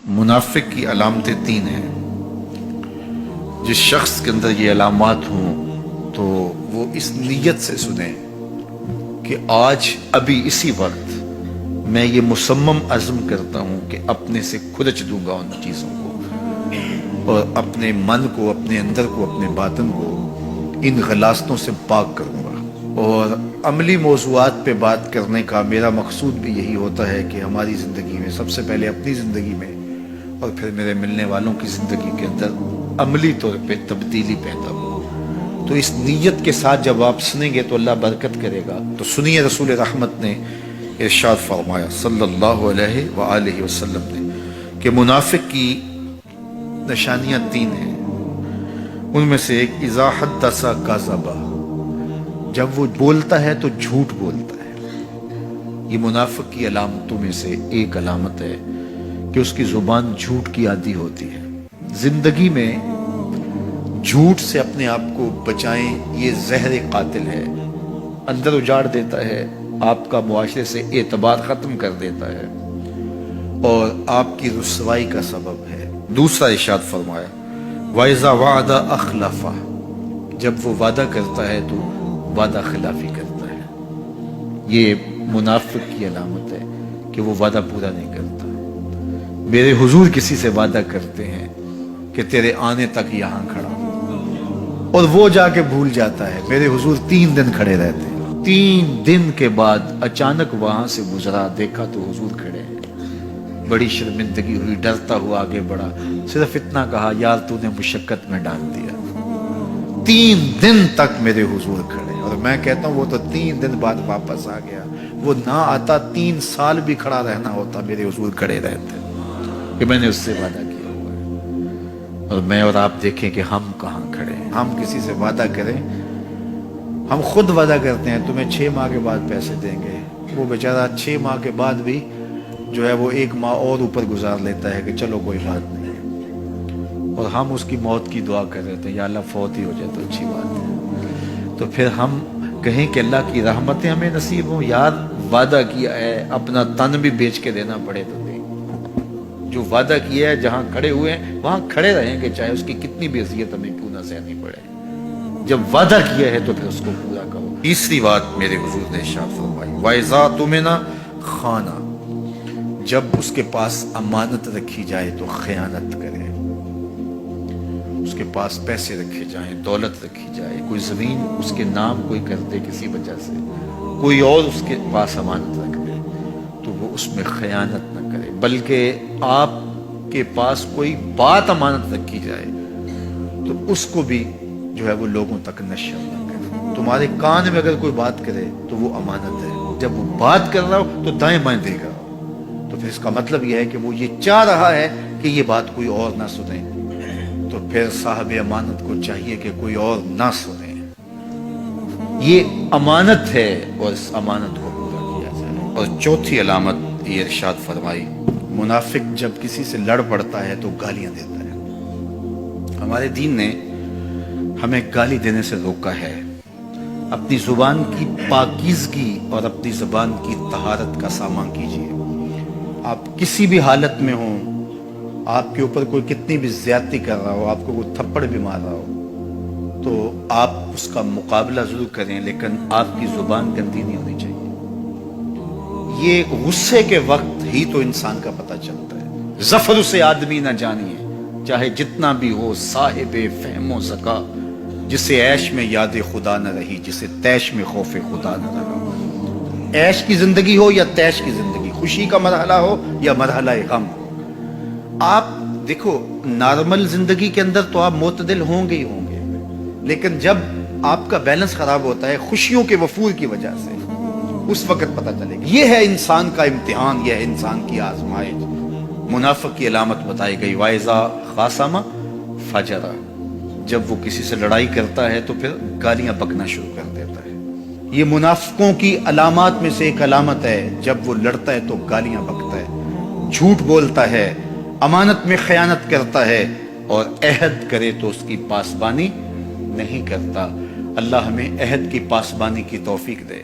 منافق کی علامتیں تین ہیں۔ جس شخص کے اندر یہ علامات ہوں تو وہ اس نیت سے سنیں کہ آج ابھی اسی وقت میں یہ مصمم عزم کرتا ہوں کہ اپنے سے کھرچ دوں گا ان چیزوں کو، اور اپنے من کو، اپنے اندر کو، اپنے باطن کو ان غلاظتوں سے پاک کروں گا۔ اور عملی موضوعات پہ بات کرنے کا میرا مقصود بھی یہی ہوتا ہے کہ ہماری زندگی میں، سب سے پہلے اپنی زندگی میں اور پھر میرے ملنے والوں کی زندگی کے اندر عملی طور پہ تبدیلی پیدا ہو۔ تو اس نیت کے ساتھ جب آپ سنیں گے تو اللہ برکت کرے گا۔ تو سنیے رسول رحمت نے ارشاد فرمایا صلی اللہ علیہ وآلہ وسلم نے کہ منافق کی نشانیاں تین ہیں۔ ان میں سے ایک اذا حدث کذب، جب وہ بولتا ہے تو جھوٹ بولتا ہے۔ یہ منافق کی علامتوں میں سے ایک علامت ہے کہ اس کی زبان جھوٹ کی عادی ہوتی ہے۔ زندگی میں جھوٹ سے اپنے آپ کو بچائیں، یہ زہر قاتل ہے، اندر اجاڑ دیتا ہے، آپ کا معاشرے سے اعتبار ختم کر دیتا ہے اور آپ کی رسوائی کا سبب ہے۔ دوسرا ارشاد فرمایا وَإِذَا وَعَدَ أَخْلَفَ، جب وہ وعدہ کرتا ہے تو وعدہ خلافی کرتا ہے۔ یہ منافق کی علامت ہے کہ وہ وعدہ پورا نہیں کرتا۔ میرے حضور کسی سے وعدہ کرتے ہیں کہ تیرے آنے تک یہاں کھڑا ہوں، اور وہ جا کے بھول جاتا ہے۔ میرے حضور 3 دن کھڑے رہتے ہیں، 3 دن کے بعد اچانک وہاں سے گزرا، دیکھا تو حضور کھڑے ہیں۔ بڑی شرمندگی ہوئی، ڈرتا ہوا آگے بڑھا، صرف اتنا کہا یار تو نے مشقت میں ڈال دیا۔ 3 دن تک میرے حضور کھڑے، اور میں کہتا ہوں وہ تو 3 دن بعد واپس آ گیا۔ وہ نہ آتا 3 سال بھی کھڑا رہنا ہوتا، میرے حضور کھڑے رہتے کہ میں نے اس سے وعدہ کیا ہوا ہے۔ اور میں اور آپ دیکھیں کہ ہم کہاں کھڑے ہیں۔ ہم کسی سے وعدہ کریں، ہم خود وعدہ کرتے ہیں تمہیں 6 ماہ کے بعد پیسے دیں گے، وہ بیچارہ 6 ماہ کے بعد بھی جو ہے وہ 1 ماہ اور اوپر گزار لیتا ہے کہ چلو کوئی بات نہیں، اور ہم اس کی موت کی دعا کر رہے تھے یا اللہ فوت ہی ہو جائے تو اچھی بات ہے۔ تو پھر ہم کہیں کہ اللہ کی رحمتیں ہمیں نصیب ہوں۔ یار وعدہ کیا ہے، اپنا تن بھی بیچ کے دینا پڑے تو دیں۔ جو وعدہ کیا ہے جہاں کھڑے ہوئے ہیں وہاں کھڑے رہیں گے، چاہے اس کی کتنی بھی اذیت ہمیں کیوں نہ سہنی پڑے۔ جب وعدہ کیا ہے تو پھر اس کو پورا کرو۔ تیسری بات میرے حضور نے ارشاد فرمائی وَإِذَا تُؤْمِنَ خَانَ، جب اس کے پاس امانت رکھی جائے تو خیانت کرے۔ اس کے پاس پیسے رکھے جائیں، دولت رکھی جائے، کوئی زمین اس کے نام کوئی کر دے کسی وجہ سے، کوئی اور اس کے پاس امانت رکھ دے تو وہ اس میں خیانت نہ کرے، بلکہ آپ کے پاس کوئی بات امانت رکھی جائے تو اس کو بھی جو ہے وہ لوگوں تک نشر نہ کرے۔ تمہارے کان میں اگر کوئی بات کرے تو وہ امانت ہے، جب وہ بات کر رہا ہو تو دائیں بائیں دیکھ رہا ہو، تو پھر اس کا مطلب یہ ہے کہ وہ یہ چاہ رہا ہے کہ یہ بات کوئی اور نہ سنے، تو پھر صاحب امانت کو چاہیے کہ کوئی اور نہ سنے۔ یہ امانت ہے اور اس امانت کو پورا کیا جائے۔ اور چوتھی علامت یہ ارشاد فرمائی منافق جب کسی سے لڑ پڑتا ہے تو گالیاں دیتا ہے۔ ہمارے دین نے ہمیں گالی دینے سے روکا ہے۔ اپنی زبان کی پاکیزگی اور اپنی زبان کی طہارت کا سامان کیجیے۔ آپ کسی بھی حالت میں ہوں، آپ کے اوپر کوئی کتنی بھی زیادتی کر رہا ہو، آپ کو کوئی تھپڑ بھی مار رہا ہو، تو آپ اس کا مقابلہ ضرور کریں، لیکن آپ کی زبان گندی نہیں ہونی چاہیے۔ یہ غصے کے وقت ہی تو انسان کا پتہ چلتا ہے۔ ظفر سے آدمی نہ جانیے چاہے جتنا بھی ہو، صاحب فہم و ذکا، جسے عیش میں یاد خدا نہ رہی، جسے تیش میں خوف خدا نہ رہا۔ عیش کی زندگی ہو یا تیش کی زندگی، خوشی کا مرحلہ ہو یا مرحلہ غم ہو، آپ دیکھو نارمل زندگی کے اندر تو آپ معتدل ہوں گے ہی ہوں گے، لیکن جب آپ کا بیلنس خراب ہوتا ہے خوشیوں کے وفور کی وجہ سے، اس وقت پتہ چلے گا۔ یہ ہے انسان کا امتحان، یہ ہے انسان کی آزمائش۔ منافق کی علامت بتائی گئی وَإِذَا خَاصَمَ فَجَرَ، جب وہ کسی سے لڑائی کرتا ہے تو پھر گالیاں بکنا شروع کر دیتا ہے۔ یہ منافقوں کی علامات میں سے ایک علامت ہے، جب وہ لڑتا ہے تو گالیاں بکتا ہے، جھوٹ بولتا ہے، امانت میں خیانت کرتا ہے، اور عہد کرے تو اس کی پاسبانی نہیں کرتا۔ اللہ ہمیں عہد کی پاسبانی کی توفیق دے۔